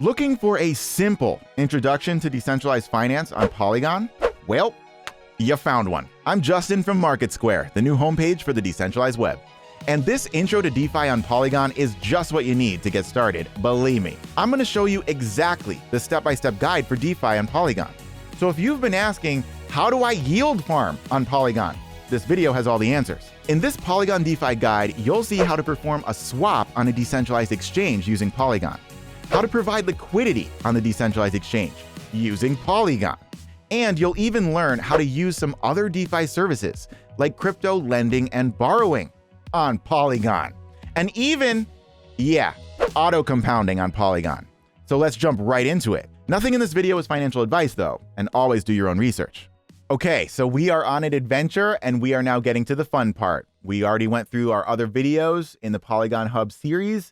Looking for a simple introduction to decentralized finance on Polygon? Well, you found one. I'm Justin from Market Square, the new homepage for the decentralized web. And this intro to DeFi on Polygon is just what you need to get started, believe me. I'm going to show you exactly the step-by-step guide for DeFi on Polygon. So if you've been asking, how do I yield farm on Polygon? This video has all the answers. In this Polygon DeFi guide, you'll see how to perform a swap on a decentralized exchange using Polygon, how to provide liquidity on the decentralized exchange using Polygon, and you'll even learn how to use some other DeFi services like crypto lending and borrowing on Polygon, and even, auto-compounding on Polygon. So let's jump right into it. Nothing in this video is financial advice though, and always do your own research. Okay, so we are on an adventure and we are now getting to the fun part. We already went through our other videos in the Polygon Hub series,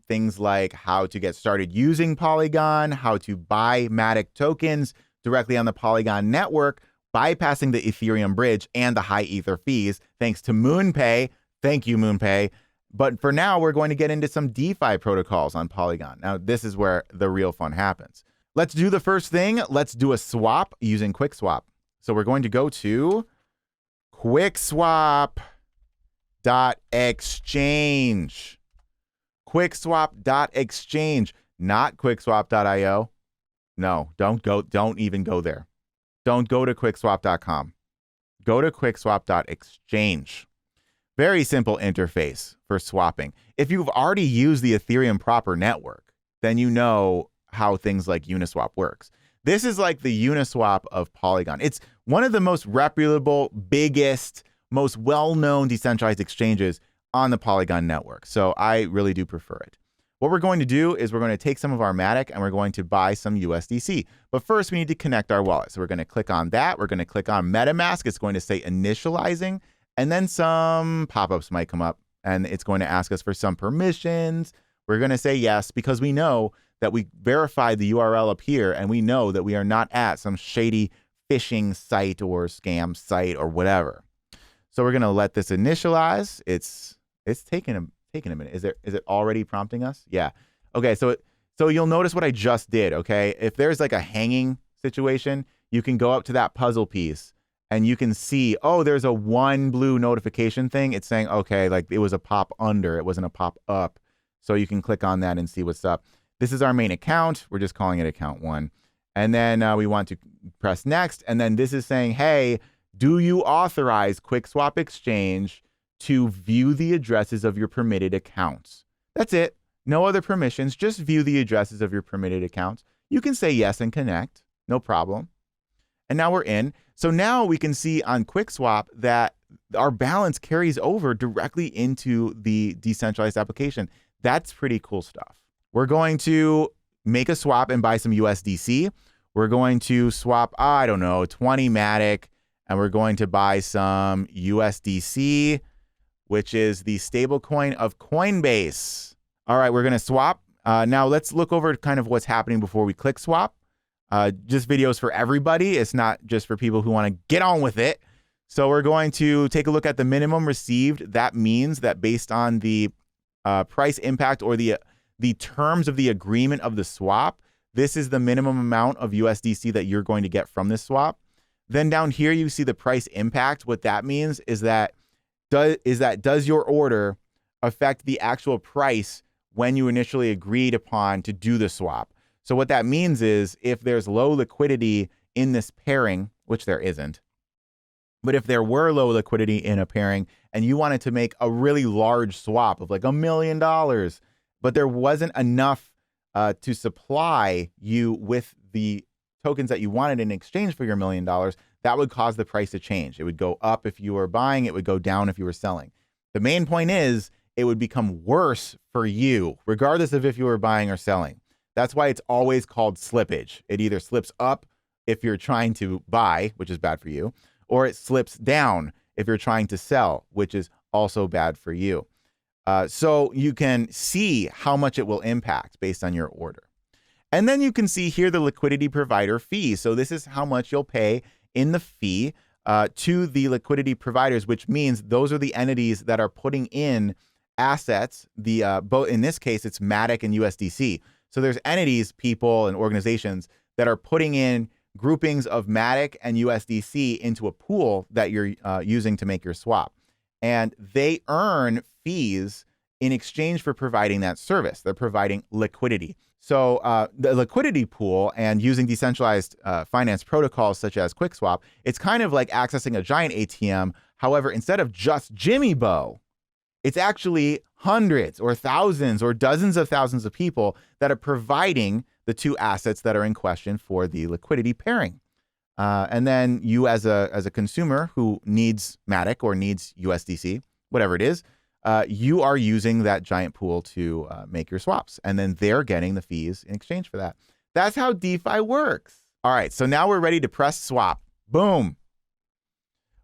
things like how to get started using Polygon, how to buy MATIC tokens directly on the Polygon network, bypassing the Ethereum bridge and the high Ether fees, thanks to MoonPay. Thank you, MoonPay. But for now, we're going to get into some DeFi protocols on Polygon. Now, this is where the real fun happens. Let's do the first thing. Let's do a swap using QuickSwap. So we're going to go to QuickSwap.exchange. QuickSwap.exchange, not QuickSwap.io. No, don't even go there. Don't go to QuickSwap.com. Go to QuickSwap.exchange. Very simple interface for swapping. If you've already used the Ethereum proper network, then you know how things like Uniswap works. This is like the Uniswap of Polygon. It's one of the most reputable, biggest, most well-known decentralized exchanges on the Polygon network. So I really do prefer it. What we're going to do is we're going to take some of our MATIC and we're going to buy some USDC. But first we need to connect our wallet. So we're going to click on that. We're going to click on MetaMask. It's going to say initializing, and then some pop-ups might come up and it's going to ask us for some permissions. We're going to say yes, because we know that we verified the URL up here and we know that we are not at some shady phishing site or scam site or whatever. So we're going to let this initialize. It's taking a minute. Is it already prompting us? Yeah. Okay. So you'll notice what I just did. Okay. If there's like a hanging situation, you can go up to that puzzle piece and you can see, oh, there's a one blue notification thing. It's saying, okay, like it was a pop under, it wasn't a pop up. So you can click on that and see what's up. This is our main account. We're just calling it account one. And then we want to press next. And then this is saying, hey, do you authorize QuickSwap Exchange to view the addresses of your permitted accounts? That's it. No other permissions. Just view the addresses of your permitted accounts. You can say yes and connect. No problem. And now we're in. So now we can see on QuickSwap that our balance carries over directly into the decentralized application. That's pretty cool stuff. We're going to make a swap and buy some USDC. We're going to swap, I don't know, 20 MATIC, and we're going to buy some USDC, which is the stablecoin of Coinbase. All right, we're going to swap. Now let's look over kind of what's happening before we click swap. Just videos for everybody. It's not just for people who want to get on with it. So we're going to take a look at the minimum received. That means that based on the price impact or the terms of the agreement of the swap, this is the minimum amount of USDC that you're going to get from this swap. Then down here, you see the price impact. What that means is that does your order affect the actual price when you initially agreed upon to do the swap? So what that means is if there's low liquidity in this pairing, which there isn't, but if there were low liquidity in a pairing and you wanted to make a really large swap of like $1 million, but there wasn't enough to supply you with the tokens that you wanted in exchange for your $1 million, that would cause the price to change. It would go up if you were buying, it would go down if you were selling. The main point is it would become worse for you, regardless of if you were buying or selling. That's why it's always called slippage. It either slips up if you're trying to buy, which is bad for you, or it slips down if you're trying to sell, which is also bad for you. So you can see how much it will impact based on your order. And then you can see here the liquidity provider fee. So this is how much you'll pay in the fee to the liquidity providers, which means those are the entities that are putting in assets. Both in this case, it's MATIC and USDC. So there's entities, people, and organizations that are putting in groupings of MATIC and USDC into a pool that you're using to make your swap. And they earn fees in exchange for providing that service. They're providing liquidity. So the liquidity pool and using decentralized finance protocols such as QuickSwap, it's kind of like accessing a giant ATM. However, instead of just Jimmy Bo, it's actually hundreds or thousands or dozens of thousands of people that are providing the two assets that are in question for the liquidity pairing. And then you as a consumer who needs MATIC or needs USDC, whatever it is, you are using that giant pool to make your swaps. And then they're getting the fees in exchange for that. That's how DeFi works. All right, so now we're ready to press swap. Boom.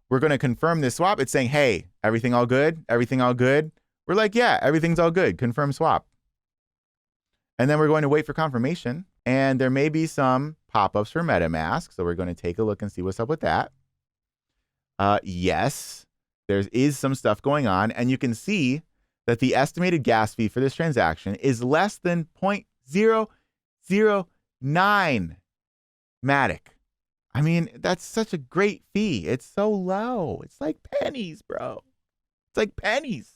We're going to confirm this swap. It's saying, hey, everything all good? Everything all good? We're like, yeah, everything's all good. Confirm swap. And then we're going to wait for confirmation. And there may be some pop-ups for MetaMask. So we're going to take a look and see what's up with that. Yes, there is some stuff going on. And you can see that the estimated gas fee for this transaction is less than 0.009 MATIC. I mean, that's such a great fee. It's so low. It's like pennies, bro. It's like pennies.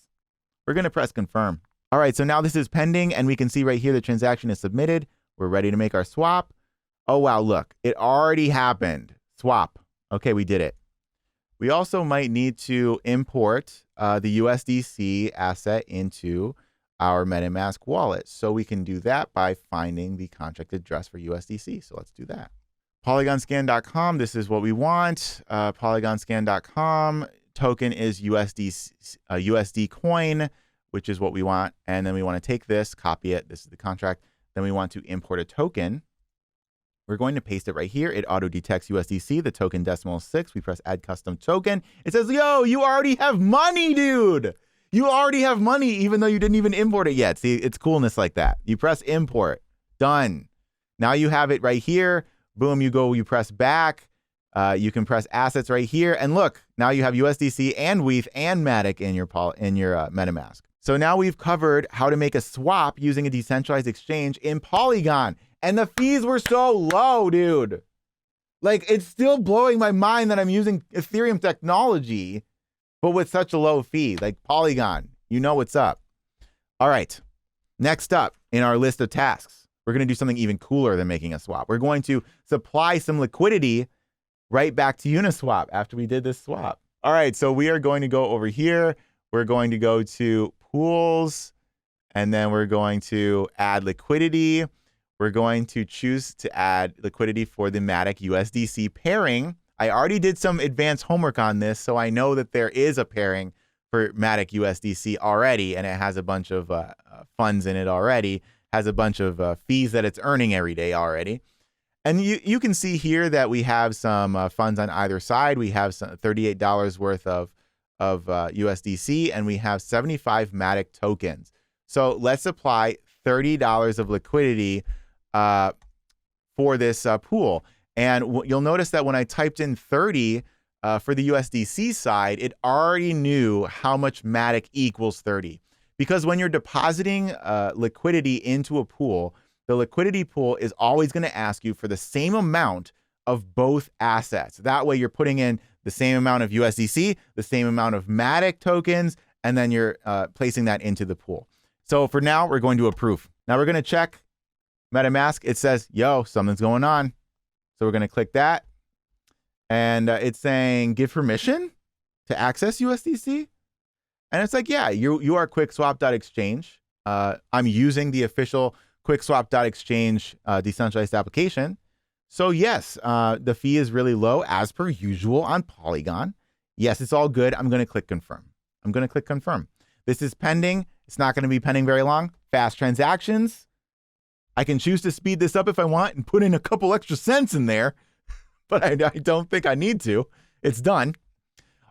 We're going to press confirm. All right, so now this is pending, and we can see right here the transaction is submitted. We're ready to make our swap. Oh, wow, look. It already happened. Swap. Okay, we did it. We also might need to import the USDC asset into our MetaMask wallet. So we can do that by finding the contract address for USDC. So let's do that. PolygonScan.com, this is what we want. PolygonScan.com, token is USD coin, which is what we want. And then we want to take this, copy it. This is the contract. Then we want to import a token. We're going to paste it right here. It auto detects USDC. The token decimal is 6. We press add custom token. It says, yo, you already have money, dude. You already have money, even though you didn't even import it yet. See, it's coolness like that. You press import. Done. Now you have it right here. Boom, you press back. You can press assets right here. And look, now you have USDC and WETH and MATIC in your MetaMask. So now we've covered how to make a swap using a decentralized exchange in Polygon. And the fees were so low, dude. Like, it's still blowing my mind that I'm using Ethereum technology, but with such a low fee. Like Polygon, you know what's up. All right, next up in our list of tasks, we're going to do something even cooler than making a swap. We're going to supply some liquidity right back to Uniswap after we did this swap. All right, so we are going to go over here. We're going to go to pools, and then we're going to add liquidity. We're going to choose to add liquidity for the MATIC USDC pairing. I already did some advanced homework on this, so I know that there is a pairing for MATIC USDC already, and it has a bunch of funds in it already, has a bunch of fees that it's earning every day already. And you can see here that we have some funds on either side. We have some $38 worth of USDC, and we have 75 MATIC tokens. So let's apply $30 of liquidity for this pool. And you'll notice that when I typed in 30 for the USDC side, it already knew how much MATIC equals 30. Because when you're depositing liquidity into a pool, the liquidity pool is always going to ask you for the same amount of both assets. That way you're putting in the same amount of USDC, the same amount of MATIC tokens, and then you're placing that into the pool. So for now, we're going to approve. Now we're going to check MetaMask. It says, yo, something's going on. So we're going to click that. And it's saying, give permission to access USDC. And it's like, yeah, you are QuickSwap.exchange. I'm using the official QuickSwap.exchange decentralized application. So yes, the fee is really low as per usual on Polygon. Yes, it's all good. I'm going to click confirm. I'm going to click confirm. This is pending. It's not going to be pending very long. Fast transactions. I can choose to speed this up if I want and put in a couple extra cents in there, but I don't think I need to. It's done.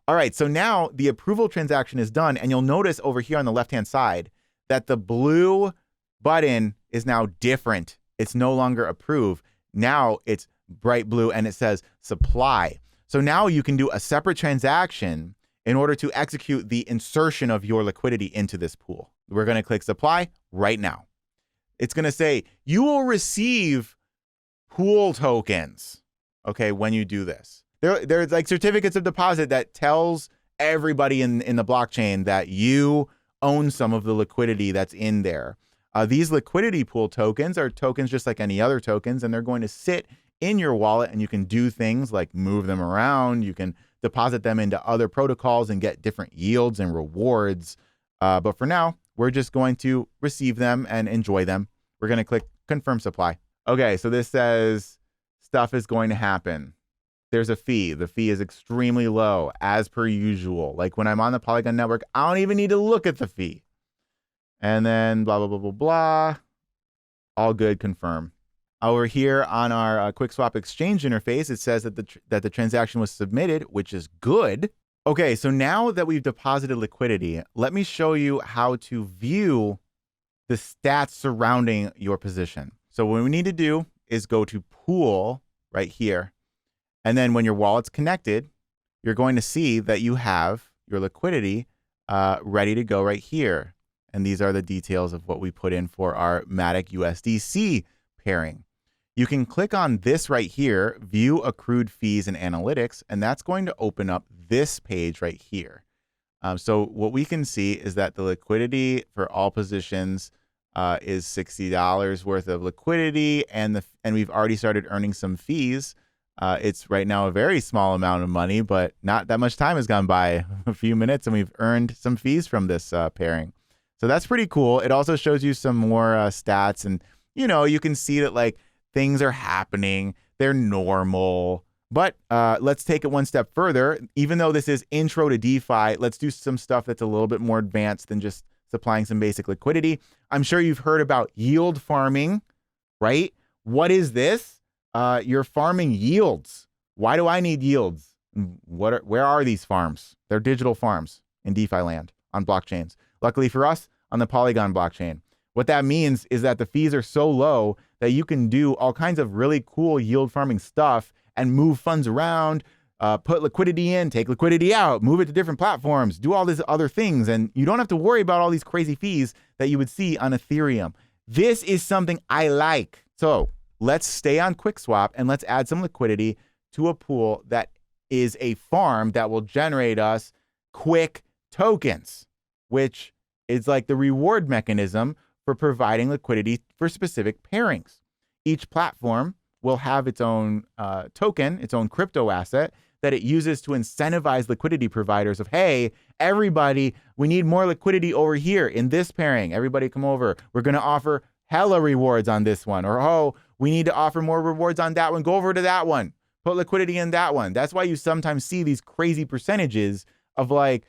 All right, so now the approval transaction is done, and you'll notice over here on the left-hand side that the blue button is now different. It's no longer approve. Now it's bright blue, and it says supply. So now you can do a separate transaction in order to execute the insertion of your liquidity into this pool. We're going to click supply right now. it's going to say you will receive pool tokens, okay, when you do this. There's like certificates of deposit that tells everybody in the blockchain that you own some of the liquidity that's in there. These liquidity pool tokens are tokens just like any other tokens, and they're going to sit in your wallet, and you can do things like move them around. You can deposit them into other protocols and get different yields and rewards. But for now, we're just going to receive them and enjoy them. We're going to click confirm supply. Okay, so this says stuff is going to happen. There's a fee. The fee is extremely low, as per usual. Like when I'm on the Polygon network, I don't even need to look at the fee. And then blah, blah, blah, blah, blah. All good, confirm. Over here on our QuickSwap exchange interface, it says that the transaction was submitted, which is good. Okay, so now that we've deposited liquidity, let me show you how to view the stats surrounding your position. So what we need to do is go to pool right here. And then when your wallet's connected, you're going to see that you have your liquidity ready to go right here. And these are the details of what we put in for our MATIC USDC pairing. You can click on this right here, view accrued fees and analytics, and that's going to open up this page right here. So what we can see is that the liquidity for all positions is $60 worth of liquidity, and we've already started earning some fees. It's right now a very small amount of money, but not that much time has gone by, a few minutes, and we've earned some fees from this pairing. So that's pretty cool. It also shows you some more stats, and you can see that like things are happening. They're normal. But let's take it one step further. Even though this is intro to DeFi, let's do some stuff that's a little bit more advanced than just supplying some basic liquidity. I'm sure you've heard about yield farming, right? What is this? You're farming yields. Why do I need yields? Where are these farms? They're digital farms in DeFi land on blockchains. Luckily for us, on the Polygon blockchain. What that means is that the fees are so low that you can do all kinds of really cool yield farming stuff and move funds around, put liquidity in, take liquidity out, move it to different platforms, do all these other things. And you don't have to worry about all these crazy fees that you would see on Ethereum. This is something I like. So let's stay on QuickSwap and let's add some liquidity to a pool that is a farm that will generate us quick tokens, which is like the reward mechanism for providing liquidity for specific pairings. Each platform will have its own token, its own crypto asset that it uses to incentivize liquidity providers of, hey, everybody, we need more liquidity over here in this pairing. Everybody come over. We're going to offer hella rewards on this one. Or, oh, we need to offer more rewards on that one. Go over to that one. Put liquidity in that one. That's why you sometimes see these crazy percentages of like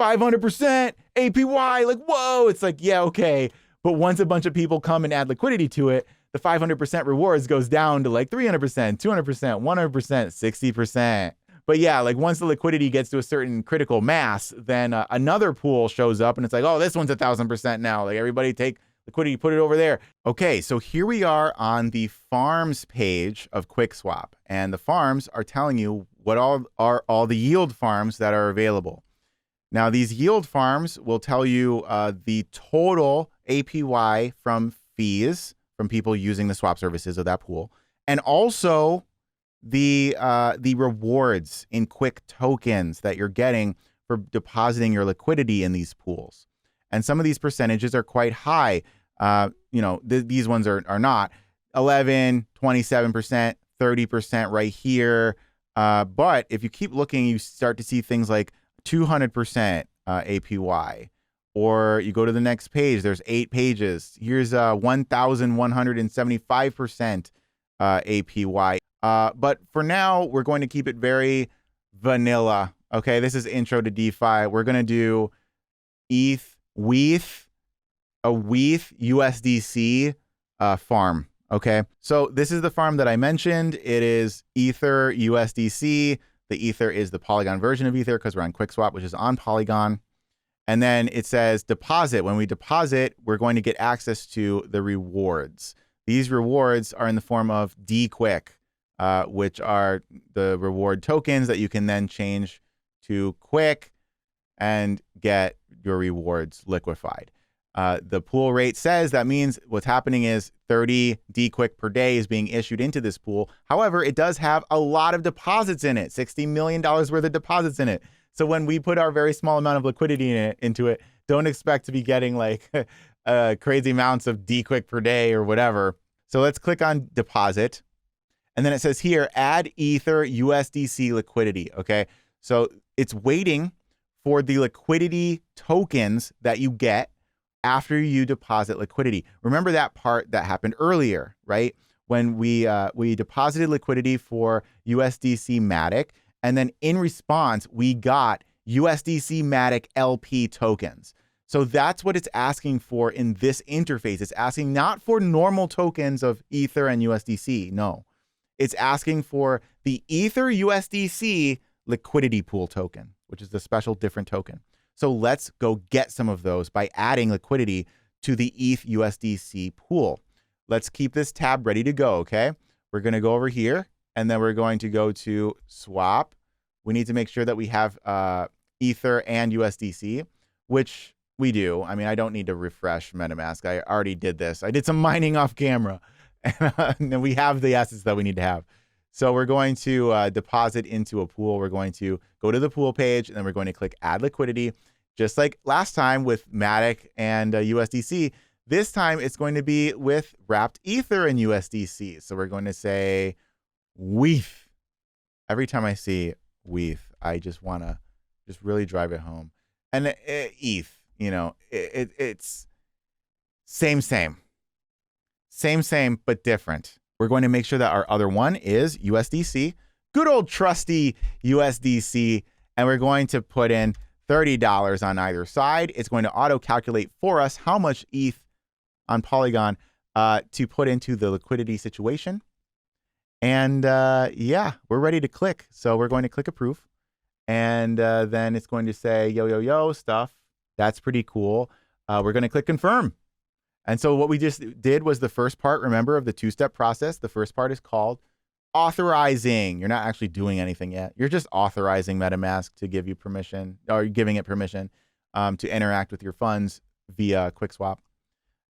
500% APY. Like, whoa, it's like, yeah, okay. But once a bunch of people come and add liquidity to it, the 500% rewards goes down to like 300%, 200%, 100%, 60%. But yeah, like once the liquidity gets to a certain critical mass, then another pool shows up and it's like, oh, this one's 1,000% now. Like everybody take liquidity, put it over there. Okay, so here we are on the farms page of QuickSwap. And the farms are telling you what are all the yield farms that are available. Now, these yield farms will tell you the total APY from fees from people using the swap services of that pool, and also the rewards in quick tokens that you're getting for depositing your liquidity in these pools. And some of these percentages are quite high. These ones are not 11, 27%, 30% right here. But if you keep looking, you start to see things like 200% APY. Or you go to the next page, there's 8 pages. Here's 1,175% APY. But for now, we're going to keep it very vanilla. Okay, this is intro to DeFi. We're going to do WETH USDC farm. Okay, so this is the farm that I mentioned. It is Ether USDC. The Ether is the Polygon version of Ether because we're on QuickSwap, which is on Polygon. And then it says deposit. When we deposit, we're going to get access to the rewards. These rewards are in the form of DQuick, which are the reward tokens that you can then change to Quick and get your rewards liquefied. The pool rate says that means what's happening is 30 DQuick per day is being issued into this pool. However, it does have a lot of deposits in it, $60 million worth of deposits in it. So when we put our very small amount of liquidity into it, don't expect to be getting like crazy amounts of DQuick per day or whatever. So let's click on deposit. And then it says here, add Ether USDC liquidity. Okay. So it's waiting for the liquidity tokens that you get after you deposit liquidity. Remember that part that happened earlier, right? When we deposited liquidity for USDC MATIC, and then in response, we got USDC MATIC LP tokens. So that's what it's asking for in this interface. It's asking not for normal tokens of Ether and USDC. No, it's asking for the Ether USDC liquidity pool token, which is the special different token. So let's go get some of those by adding liquidity to the ETH USDC pool. Let's keep this tab ready to go, okay? We're going to go over here, and then we're going to go to swap. We need to make sure that we have Ether and USDC, which we do. I mean, I don't need to refresh MetaMask. I already did this. I did some mining off camera, and we have the assets that we need to have. So we're going to deposit into a pool. We're going to go to the pool page, and then we're going to click add liquidity. Just like last time with MATIC and USDC, this time it's going to be with wrapped Ether and USDC. So we're going to say WETH. Every time I see WETH, I just want to just really drive it home. And ETH, you know, it's same, but different. We're going to make sure that our other one is USDC, good old trusty USDC, and we're going to put in $30 on either side. It's going to auto-calculate for us how much ETH on Polygon to put into the liquidity situation. And yeah, we're ready to click. So we're going to click approve. And then it's going to say, yo stuff. That's pretty cool. We're going to click confirm. And so what we just did was the first part, remember, of the two-step process. The first part is called authorizing. You're not actually doing anything yet. You're just authorizing MetaMask to give you permission, or giving it permission to interact with your funds via QuickSwap.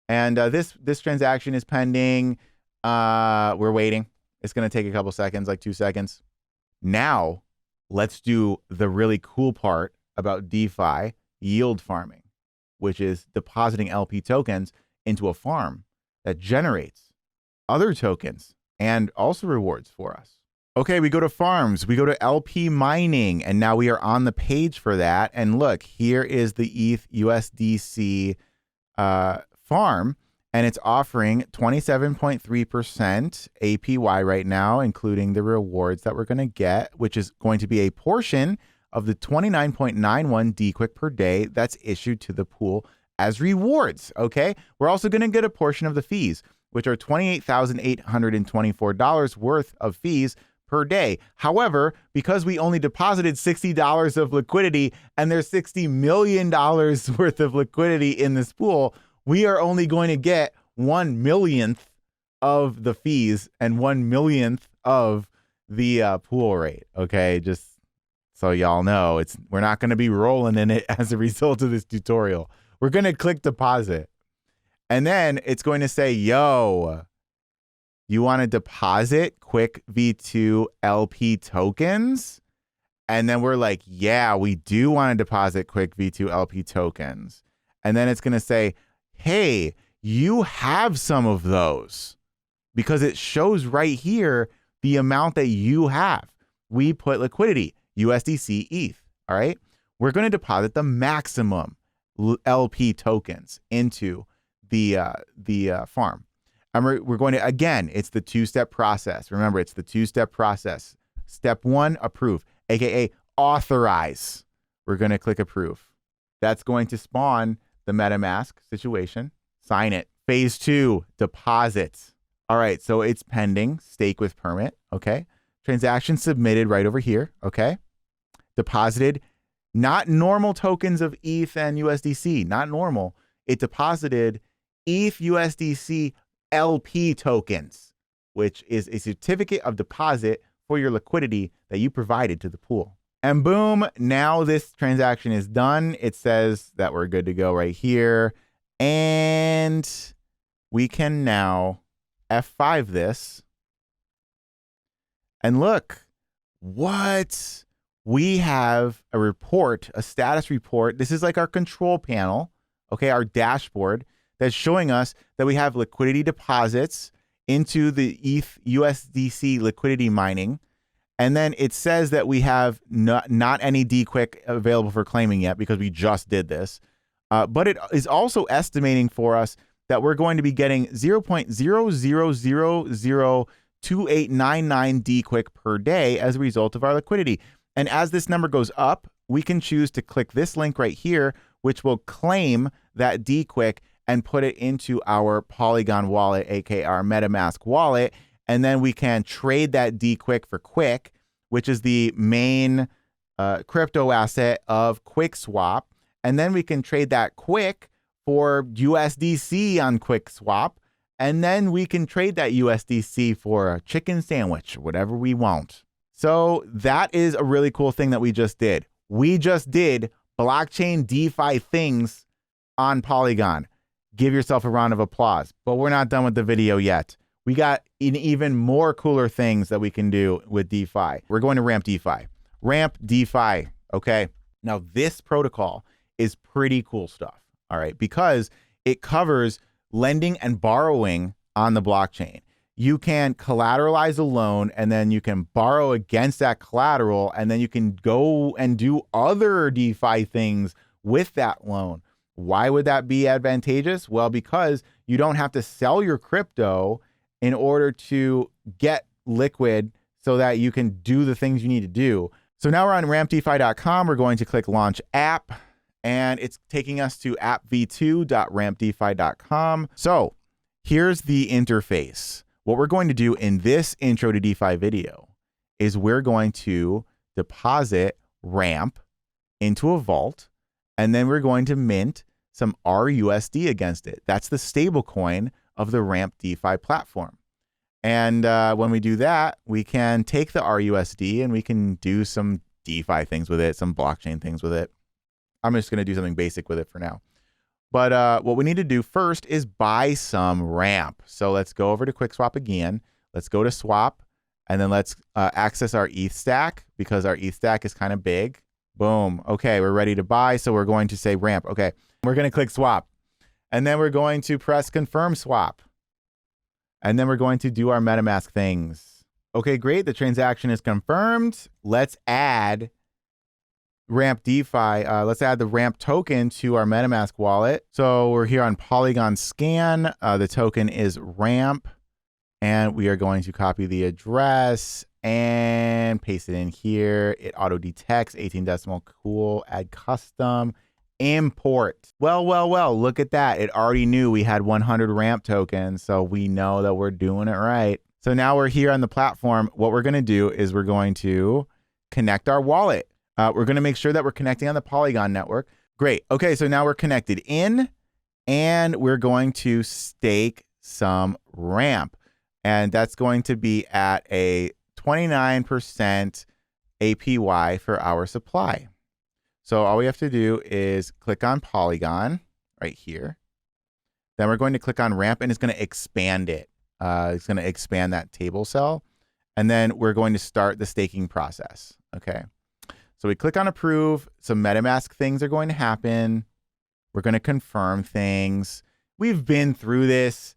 And this transaction is pending. We're waiting. It's going to take a couple seconds, like 2 seconds. Now, let's do the really cool part about DeFi, yield farming, which is depositing LP tokens into a farm that generates other tokens and also rewards for us. Okay, we go to farms, we go to LP mining, and now we are on the page for that. And look, here is the ETH USDC farm, and it's offering 27.3% APY right now, including the rewards that we're going to get, which is going to be a portion of the 29.91 DQuick per day that's issued to the pool as rewards, okay? We're also going to get a portion of the fees, which are $28,824 worth of fees per day. However, because we only deposited $60 of liquidity and there's $60 million worth of liquidity in this pool, we are only going to get 1/1,000,000th of the fees and 1/1,000,000th of the pool rate, okay? Just so y'all know, we're not going to be rolling in it as a result of this tutorial. We're going to click deposit. And then it's going to say, yo, you want to deposit Quick V2 LP tokens? And then we're like, yeah, we do want to deposit Quick V2 LP tokens. And then it's going to say, hey, you have some of those, because it shows right here the amount that you have. We put liquidity, USDC ETH, all right? We're going to deposit the maximum LP tokens into the farm. And we're going to, again, it's the two-step process. Remember, it's the two-step process. Step 1, approve, aka authorize. We're going to click approve. That's going to spawn the MetaMask situation. Sign it. Phase 2, deposit. All right, so it's pending, stake with permit, okay? Transaction submitted right over here, okay? Deposited, not normal tokens of ETH and USDC, not normal. It deposited ETH USDC LP tokens, which is a certificate of deposit for your liquidity that you provided to the pool. And boom, now this transaction is done. It says that we're good to go right here. And we can now F5 this. And look, what? We have a report, a status report. This is like our control panel, okay, our dashboard that's showing us that we have liquidity deposits into the ETH USDC liquidity mining. And then it says that we have not any DQuick available for claiming yet because we just did this. But it is also estimating for us that we're going to be getting 0.00002899 DQuick per day as a result of our liquidity. And as this number goes up, we can choose to click this link right here, which will claim that DQuick and put it into our Polygon wallet, aka our MetaMask wallet. And then we can trade that DQuick for Quick, which is the main crypto asset of QuickSwap. And then we can trade that Quick for USDC on QuickSwap. And then we can trade that USDC for a chicken sandwich, whatever we want. So that is a really cool thing that we just did. We just did blockchain DeFi things on Polygon. Give yourself a round of applause. But we're not done with the video yet. We got even more cooler things that we can do with DeFi. We're going to Ramp DeFi. Ramp DeFi, okay? Now, this protocol is pretty cool stuff, all right? Because it covers lending and borrowing on the blockchain. You can collateralize a loan and then you can borrow against that collateral and then you can go and do other DeFi things with that loan. Why would that be advantageous? Well, because you don't have to sell your crypto in order to get liquid so that you can do the things you need to do. So now we're on rampdefi.com. We're going to click launch app and it's taking us to appv2.rampdefi.com. So here's the interface. What we're going to do in this intro to DeFi video is we're going to deposit ramp into a vault, and then we're going to mint some RUSD against it. That's the stable coin of the Ramp DeFi platform. And when we do that, we can take the RUSD and we can do some DeFi things with it, some blockchain things with it. I'm just going to do something basic with it for now. But what we need to do first is buy some ramp. So let's go over to QuickSwap again. Let's go to swap, and then let's access our ETH stack because our ETH stack is kind of big. Boom. Okay, we're ready to buy. So we're going to say ramp. Okay, we're going to click swap, and then we're going to press confirm swap, and then we're going to do our MetaMask things. Okay, great. The transaction is confirmed. Let's add Ramp DeFi. Let's add the Ramp token to our MetaMask wallet. So we're here on Polygon scan. The token is Ramp, and we are going to copy the address and paste it in here. It auto detects 18 decimal. Cool. Add custom. Import. Well, look at that. It already knew we had 100 Ramp tokens, so we know that we're doing it right. So now we're here on the platform. What we're going to do is we're going to connect our wallet. We're going to make sure that we're connecting on the Polygon network. Great. Okay, so now we're connected in, and we're going to stake some ramp. And that's going to be at a 29% APY for our supply. So all we have to do is click on Polygon right here. Then we're going to click on ramp, and it's going to expand it. It's going to expand that table cell. And then we're going to start the staking process. Okay. So we click on approve. Some MetaMask things are going to happen. We're going to confirm things. We've been through this.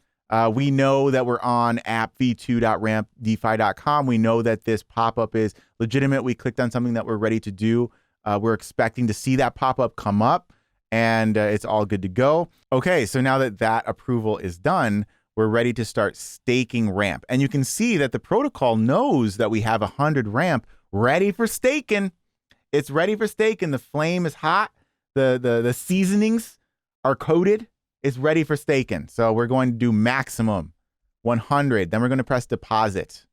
We know that we're on appv2.rampdefi.com. We know that this pop-up is legitimate. We clicked on something that we're ready to do. We're expecting to see that pop-up come up, and it's all good to go. Okay, so now that that approval is done, we're ready to start staking ramp. And you can see that the protocol knows that we have 100 ramp ready for staking. It's ready for staking. The flame is hot. The seasonings are coated. It's ready for staking. So we're going to do maximum 100. Then we're going to press deposit.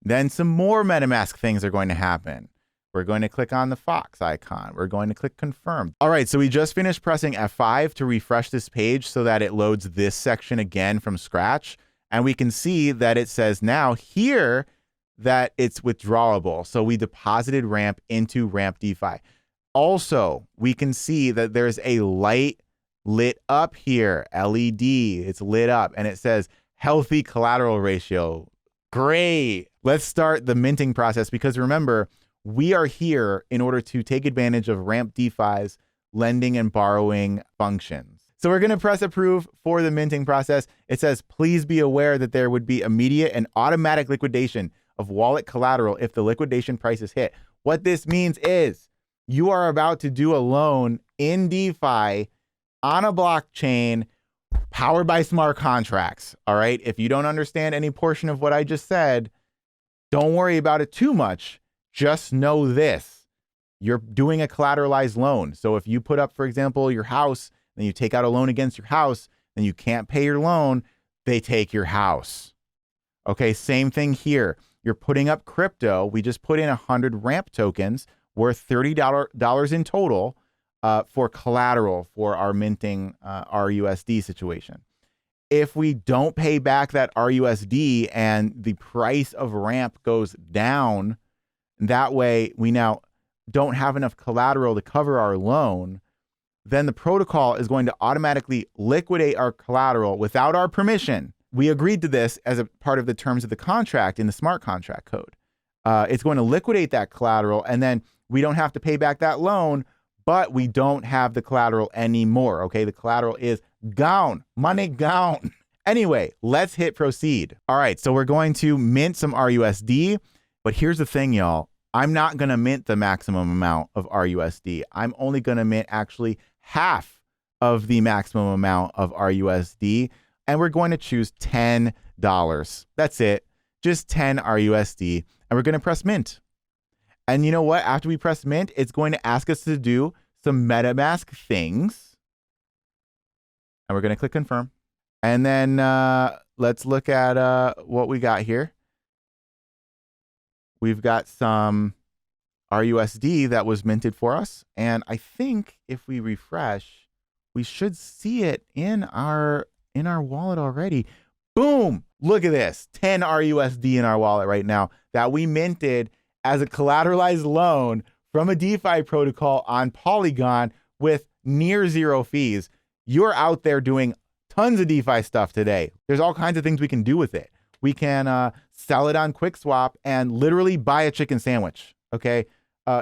Then some more MetaMask things are going to happen. We're going to click on the Fox icon. We're going to click confirm. All right, so we just finished pressing F5 to refresh this page so that it loads this section again from scratch. And we can see that it says now here that it's withdrawable. So we deposited ramp into Ramp DeFi. Also, we can see that there's a light lit up here, LED, it's lit up, and it says healthy collateral ratio. Great. Let's start the minting process, because remember, we are here in order to take advantage of Ramp DeFi's lending and borrowing functions. So we're going to press approve for the minting process. It says, please be aware that there would be immediate and automatic liquidation of wallet collateral if the liquidation price is hit. What this means is you are about to do a loan in DeFi on a blockchain powered by smart contracts. All right. If you don't understand any portion of what I just said, don't worry about it too much. Just know this. You're doing a collateralized loan. So if you put up, for example, your house, and you take out a loan against your house, and you can't pay your loan, they take your house. Okay, same thing here. You're putting up crypto. We just put in 100 ramp tokens worth $30 in total for collateral for our minting RUSD situation. If we don't pay back that RUSD and the price of ramp goes down, that way we now don't have enough collateral to cover our loan, then the protocol is going to automatically liquidate our collateral without our permission. We agreed to this as a part of the terms of the contract in the smart contract code. It's going to liquidate that collateral, and then we don't have to pay back that loan, but we don't have the collateral anymore. Okay, the collateral is gone, money gone. Anyway, let's hit proceed. All right, so we're going to mint some RUSD, but here's the thing, y'all. I'm not going to mint the maximum amount of RUSD. I'm only going to mint actually half of the maximum amount of RUSD, and we're going to choose $10. That's it, just 10 RUSD, and we're going to press mint. And you know what? After we press mint, it's going to ask us to do some MetaMask things, and we're going to click confirm. And then let's look at what we got here. We've got some RUSD that was minted for us. And I think if we refresh, we should see it in our wallet already. Boom! Look at this. 10 RUSD in our wallet right now that we minted as a collateralized loan from a DeFi protocol on Polygon with near zero fees. You're out there doing tons of DeFi stuff today. There's all kinds of things we can do with it. We can sell it on QuickSwap and literally buy a chicken sandwich, okay,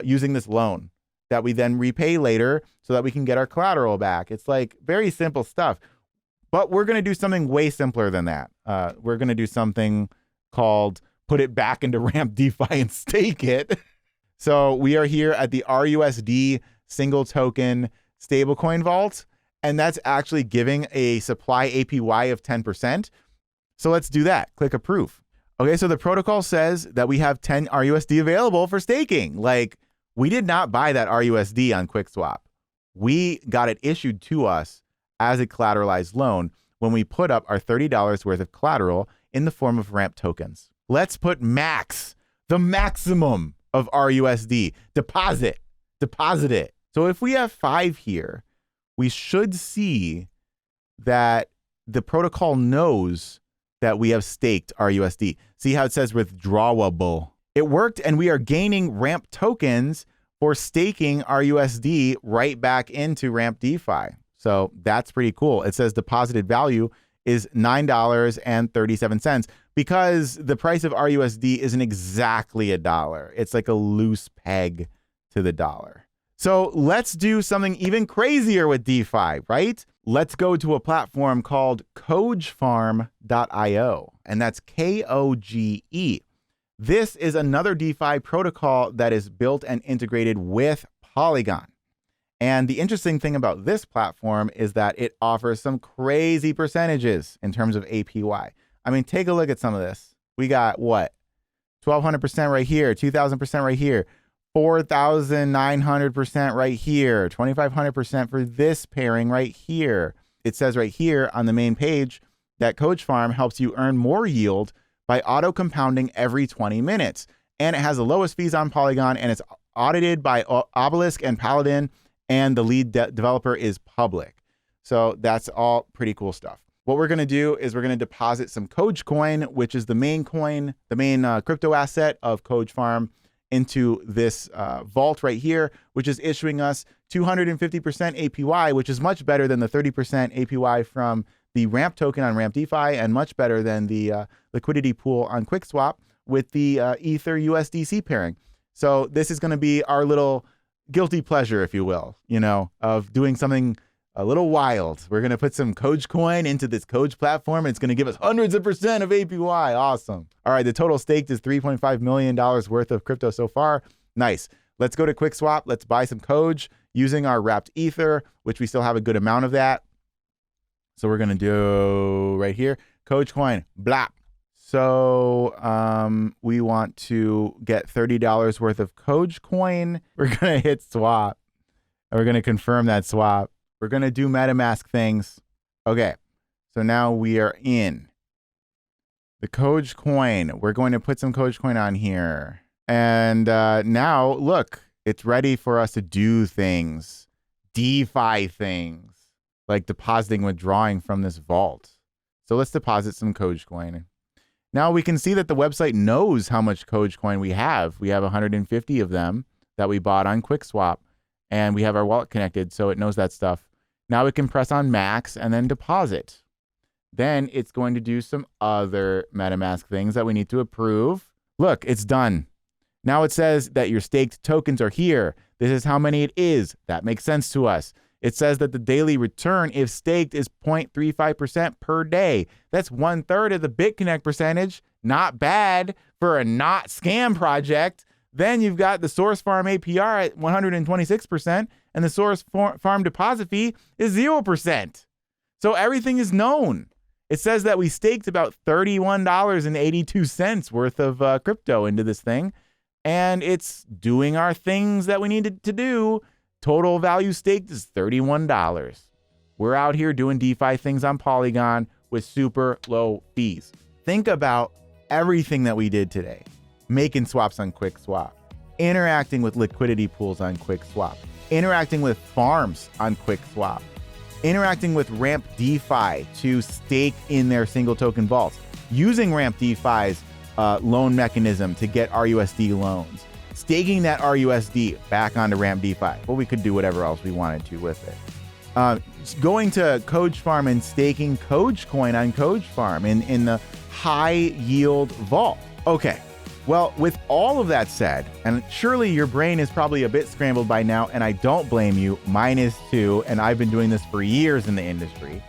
using this loan that we then repay later so that we can get our collateral back. It's like very simple stuff. But we're going to do something way simpler than that. We're going to do something called put it back into Ramp DeFi and stake it. So we are here at the RUSD single token stablecoin vault, and that's actually giving a supply APY of 10%. So let's do that. Click approve. Okay, so the protocol says that we have 10 RUSD available for staking. Like, we did not buy that RUSD on QuickSwap. We got it issued to us as a collateralized loan when we put up our $30 worth of collateral in the form of ramp tokens. Let's put max, the maximum of RUSD. Deposit it. So if we have 5 here, we should see that the protocol knows that we have staked RUSD. See how it says withdrawable? It worked, and we are gaining ramp tokens for staking RUSD right back into Ramp DeFi. So that's pretty cool. It says deposited value is $9.37 because the price of RUSD isn't exactly $1. It's like a loose peg to the dollar. So let's do something even crazier with DeFi, right? Let's go to a platform called Kogefarm.io, and that's Koge. This is another DeFi protocol that is built and integrated with Polygon. And the interesting thing about this platform is that it offers some crazy percentages in terms of APY. I mean, take a look at some of this. We got what? 1,200% right here, 2,000% right here, 4,900% right here, 2,500% for this pairing right here. It says right here on the main page that Kogefarm helps you earn more yield by auto-compounding every 20 minutes. And it has the lowest fees on Polygon, and it's audited by Obelisk and Paladin, and the lead developer is public. So that's all pretty cool stuff. What we're going to do is we're going to deposit some Kogecoin, which is the main coin, the main crypto asset of Kogefarm. into this vault right here, which is issuing us 250% APY, which is much better than the 30% APY from the ramp token on Ramp DeFi, and much better than the liquidity pool on QuickSwap with the Ether USDC pairing. So this is going to be our little guilty pleasure, if you will, you know, of doing something a little wild. We're going to put some Kogecoin into this Koge platform. It's going to give us hundreds of percent of APY. Awesome. All right, the total staked is $3.5 million worth of crypto so far. Nice. Let's go to QuickSwap. Let's buy some Koge using our wrapped Ether, which we still have a good amount of that. So we're going to do right here, Kogecoin, blap. So we want to get $30 worth of Kogecoin. We're going to hit swap. And we're going to confirm that swap. We're going to do MetaMask things. Okay, so now we are in the Kogecoin. We're going to put some Kogecoin on here. And now, look, it's ready for us to do things, DeFi things, like depositing, withdrawing from this vault. So let's deposit some Kogecoin. Now we can see that the website knows how much Kogecoin we have. We have 150 of them that we bought on QuickSwap, and we have our wallet connected, so it knows that stuff. Now we can press on max and then deposit. Then it's going to do some other MetaMask things that we need to approve. Look, it's done. Now it says that your staked tokens are here. This is how many it is. That makes sense to us. It says that the daily return, if staked, is 0.35% per day. That's 1/3 of the BitConnect percentage. Not bad for a not scam project. Then you've got the source farm APR at 126%, and the source farm deposit fee is 0%. So everything is known. It says that we staked about $31.82 worth of crypto into this thing, and it's doing our things that we needed to do. Total value staked is $31. We're out here doing DeFi things on Polygon with super low fees. Think about everything that we did today. Making swaps on QuickSwap, interacting with liquidity pools on QuickSwap, interacting with farms on QuickSwap, interacting with Ramp DeFi to stake in their single token vaults, using Ramp DeFi's loan mechanism to get RUSD loans, staking that RUSD back onto Ramp DeFi. Well, we could do whatever else we wanted to with it. Going to Kogefarm and staking Kogecoin on Kogefarm in the high yield vault. Okay. Well, with all of that said, and surely your brain is probably a bit scrambled by now, and I don't blame you, mine is too, and I've been doing this for years in the industry.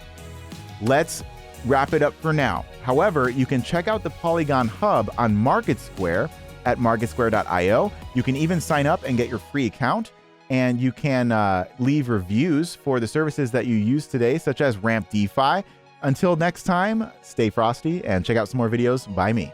Let's wrap it up for now. However, you can check out the Polygon Hub on MarketSquare at marketsquare.io. You can even sign up and get your free account, and you can leave reviews for the services that you use today, such as Ramp DeFi. Until next time, stay frosty and check out some more videos by me.